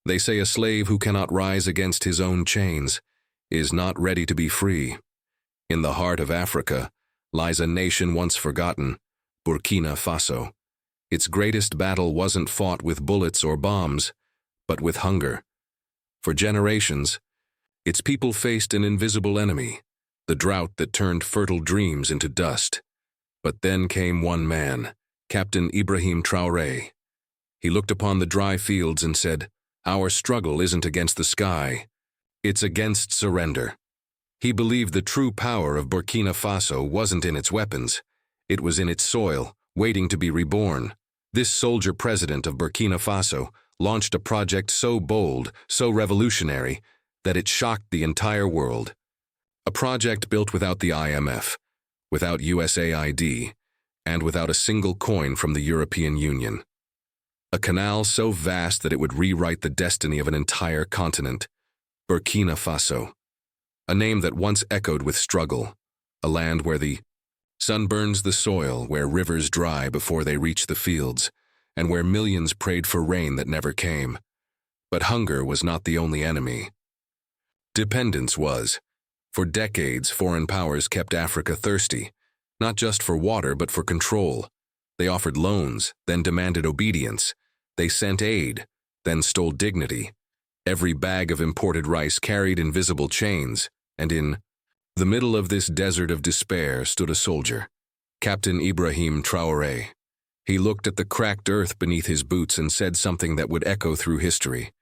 They say a slave who cannot rise against his own chains is not ready to be free. In the heart of Africa lies a nation once forgotten, Burkina Faso. Its greatest battle wasn't fought with bullets or bombs, but with hunger. For generations, its people faced an invisible enemy, the drought that turned fertile dreams into dust. But then came one man, Captain Ibrahim Traoré. He looked upon the dry fields and said, "Our struggle isn't against the sky, it's against surrender." He believed the true power of Burkina Faso wasn't in its weapons, it was in its soil, waiting to be reborn. This soldier president of Burkina Faso launched a project so bold, so revolutionary, that it shocked the entire world. A project built without the IMF, without USAID, and without a single coin from the European Union. A canal so vast that it would rewrite the destiny of an entire continent. Burkina Faso. A name that once echoed with struggle. A land where the sun burns the soil, where rivers dry before they reach the fields, and where millions prayed for rain that never came. But hunger was not the only enemy. Dependence was. For decades, foreign powers kept Africa thirsty, not just for water but for control. They offered loans, then demanded obedience. They sent aid, then stole dignity. Every bag of imported rice carried invisible chains, and in the middle of this desert of despair stood a soldier, Captain Ibrahim Traoré. He looked at the cracked earth beneath his boots and said something that would echo through history.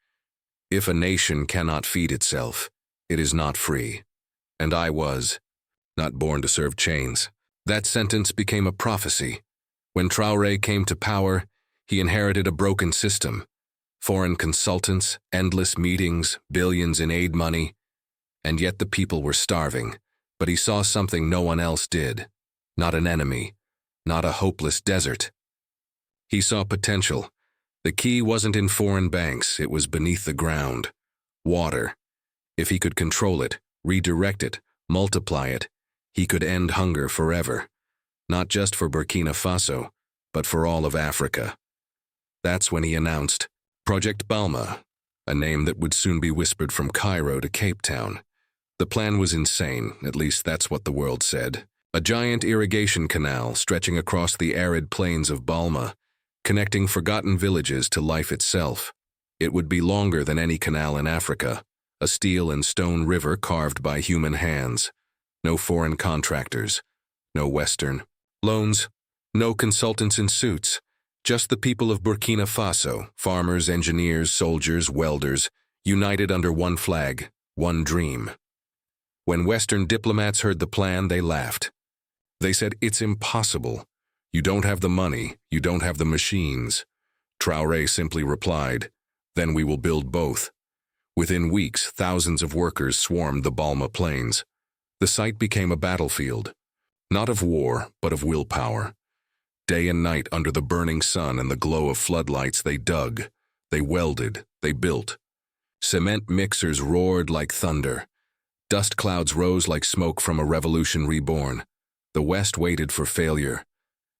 "If a nation cannot feed itself, it is not free." And I was not born to serve chains. That sentence became a prophecy. When Traoré came to power, he inherited a broken system. Foreign consultants, endless meetings, billions in aid money. And yet the people were starving. But he saw something no one else did. Not an enemy. Not a hopeless desert. He saw potential. The key wasn't in foreign banks, it was beneath the ground. Water. If he could control it, redirect it, multiply it, he could end hunger forever. Not just for Burkina Faso, but for all of Africa. That's when he announced Project Balma, a name that would soon be whispered from Cairo to Cape Town. The plan was insane, at least that's what the world said. A giant irrigation canal stretching across the arid plains of Balma, connecting forgotten villages to life itself. It would be longer than any canal in Africa, a steel and stone river carved by human hands. No foreign contractors, no Western loans, no consultants in suits, just the people of Burkina Faso, farmers, engineers, soldiers, welders, united under one flag, one dream. When Western diplomats heard the plan, they laughed. They said, "It's impossible. You don't have the money, you don't have the machines." Traoré simply replied, "Then we will build both." Within weeks, thousands of workers swarmed the Balma plains. The site became a battlefield, not of war, but of willpower. Day and night under the burning sun and the glow of floodlights, they dug, they welded, they built. Cement mixers roared like thunder. Dust clouds rose like smoke from a revolution reborn. The West waited for failure.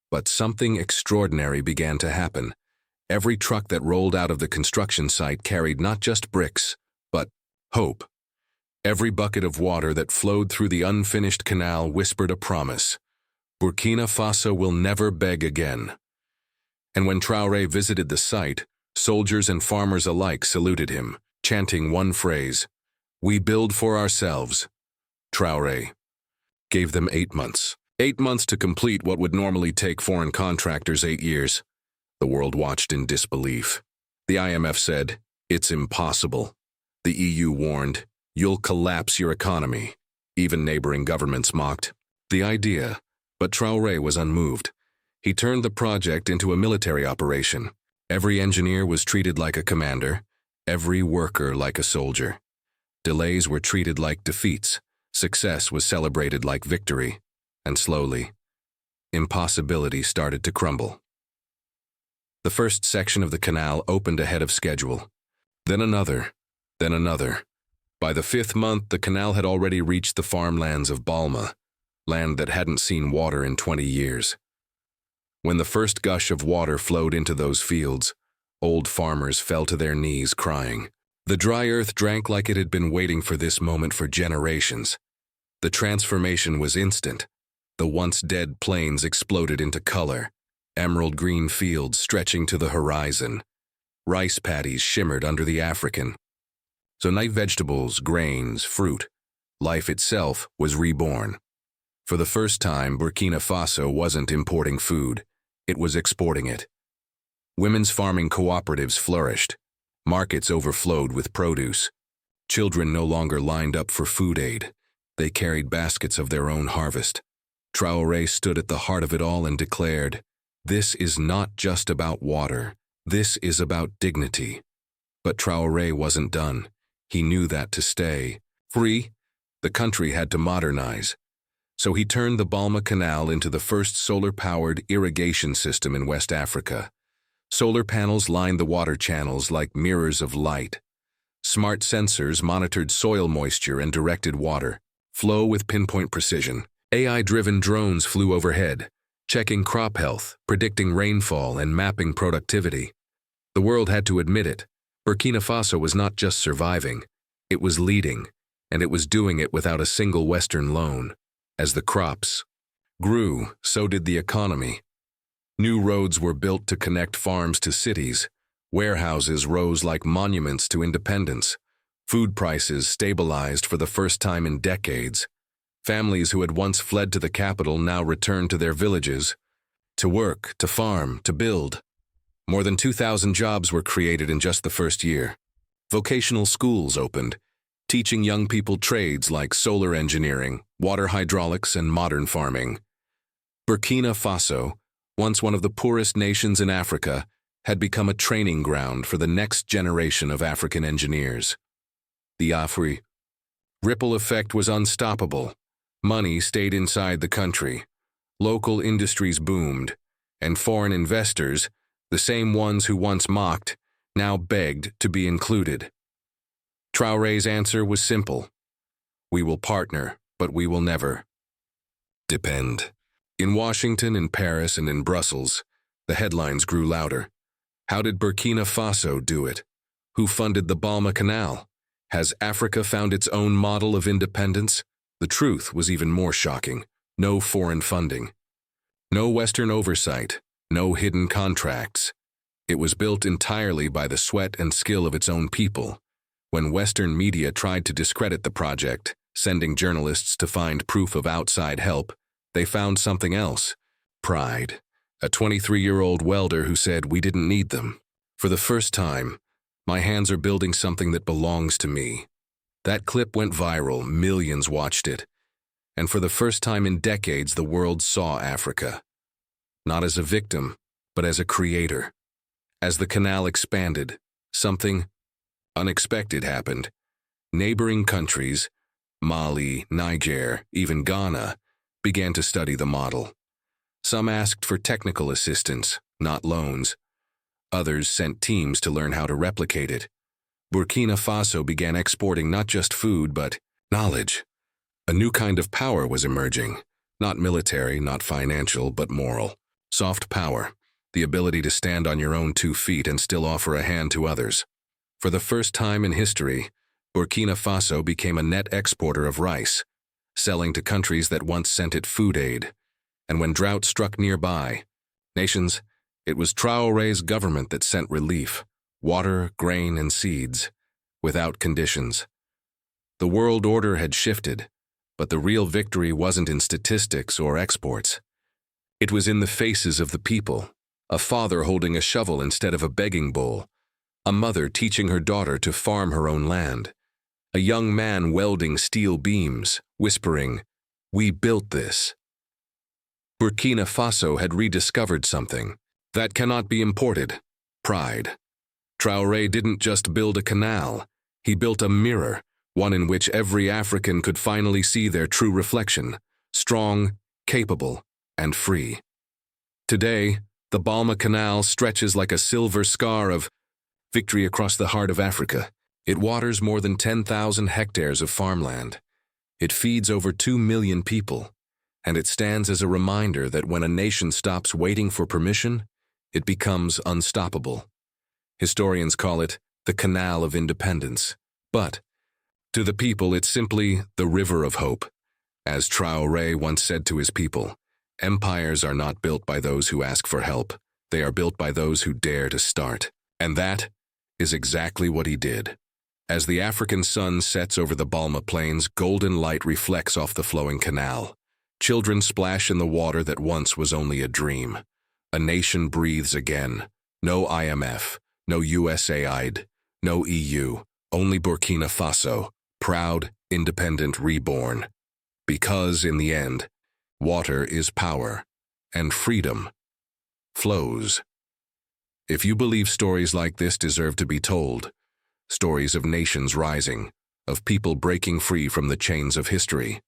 But something extraordinary began to happen. Every truck that rolled out of the construction site carried not just bricks, but hope. Every bucket of water that flowed through the unfinished canal whispered a promise. Burkina Faso will never beg again. And when Traoré visited the site, soldiers and farmers alike saluted him, chanting one phrase, "We build for ourselves." Traoré gave them 8 months. 8 months to complete what would normally take foreign contractors 8 years. The world watched in disbelief. The IMF said, "It's impossible." The EU warned, "You'll collapse your economy." Even neighboring governments mocked the idea, but Traoré was unmoved. He turned the project into a military operation. Every engineer was treated like a commander, every worker like a soldier. Delays were treated like defeats, success was celebrated like victory, and slowly, impossibility started to crumble. The first section of the canal opened ahead of schedule. Then another, then another. By the 5th month, the canal had already reached the farmlands of Balma, land that hadn't seen water in 20 years. When the first gush of water flowed into those fields, old farmers fell to their knees crying, The dry earth drank like it had been waiting for this moment for generations. The transformation was instant. The once dead plains exploded into color, emerald green fields stretching to the horizon. Rice paddies shimmered under the African. So night vegetables, grains, fruit, life itself was reborn. For the first time, Burkina Faso wasn't importing food, it was exporting it. Women's farming cooperatives flourished. Markets overflowed with produce. Children no longer lined up for food aid. They carried baskets of their own harvest. Traoré stood at the heart of it all and declared, "This is not just about water. This is about dignity." But Traoré wasn't done. He knew that to stay free, the country had to modernize. So he turned the Balma Canal into the first solar-powered irrigation system in West Africa. Solar panels lined the water channels like mirrors of light. Smart sensors monitored soil moisture and directed water flow with pinpoint precision. AI-driven drones flew overhead, checking crop health, predicting rainfall, and mapping productivity. The world had to admit it. Burkina Faso was not just surviving, it was leading, and it was doing it without a single Western loan. As the crops grew, so did the economy. New roads were built to connect farms to cities. Warehouses rose like monuments to independence. Food prices stabilized for the first time in decades. Families who had once fled to the capital now returned to their villages, to work, to farm, to build. More than 2,000 jobs were created in just the first year. Vocational schools opened, teaching young people trades like solar engineering, water hydraulics, and modern farming. Burkina Faso, once one of the poorest nations in Africa, had become a training ground for the next generation of African engineers. The Afri ripple effect was unstoppable. Money stayed inside the country. Local industries boomed, and foreign investors, the same ones who once mocked, now begged to be included. Traoré's answer was simple. We will partner, but we will never depend. In Washington, in Paris, and in Brussels, the headlines grew louder. How did Burkina Faso do it? Who funded the Balma Canal? Has Africa found its own model of independence? The truth was even more shocking. No foreign funding. No Western oversight. No hidden contracts. It was built entirely by the sweat and skill of its own people. When Western media tried to discredit the project, sending journalists to find proof of outside help, they found something else. Pride. A 23-year-old welder who said, "We didn't need them. For the first time, my hands are building something that belongs to me." That clip went viral, millions watched it. And for the first time in decades, the world saw Africa. Not as a victim, but as a creator. As the canal expanded, something unexpected happened. Neighboring countries, Mali, Niger, even Ghana, began to study the model. Some asked for technical assistance, not loans. Others sent teams to learn how to replicate it. Burkina Faso began exporting not just food, but knowledge. A new kind of power was emerging. Not military, not financial, but moral. Soft power. The ability to stand on your own 2 feet and still offer a hand to others. For the first time in history, Burkina Faso became a net exporter of rice, selling to countries that once sent it food aid. And when drought struck nearby nations, it was Traoré's government that sent relief, water, grain, and seeds, without conditions. The world order had shifted, but the real victory wasn't in statistics or exports. It was in the faces of the people. A father holding a shovel instead of a begging bowl. A mother teaching her daughter to farm her own land. A young man welding steel beams, whispering, "We built this." Burkina Faso had rediscovered something that cannot be imported: pride. Traoré didn't just build a canal, he built a mirror, one in which every African could finally see their true reflection, strong, capable, and free. Today, the Balma Canal stretches like a silver scar of victory across the heart of Africa. It waters more than 10,000 hectares of farmland. It feeds over 2 million people, and it stands as a reminder that when a nation stops waiting for permission, it becomes unstoppable. Historians call it the Canal of Independence. But to the people, it's simply the river of hope. As Traoré once said to his people, empires are not built by those who ask for help. They are built by those who dare to start. And that is exactly what he did. As the African sun sets over the Balma Plains, golden light reflects off the flowing canal. Children splash in the water that once was only a dream. A nation breathes again. No IMF, no USAID, no EU, only Burkina Faso, proud, independent, reborn. Because, in the end, water is power, and freedom flows. If you believe stories like this deserve to be told, stories of nations rising, of people breaking free from the chains of history,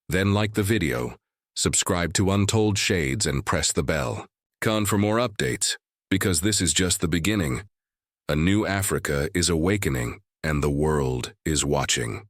then like the video, subscribe to Untold Shades and press the bell icon for more updates, because this is just the beginning. A new Africa is awakening, and the world is watching.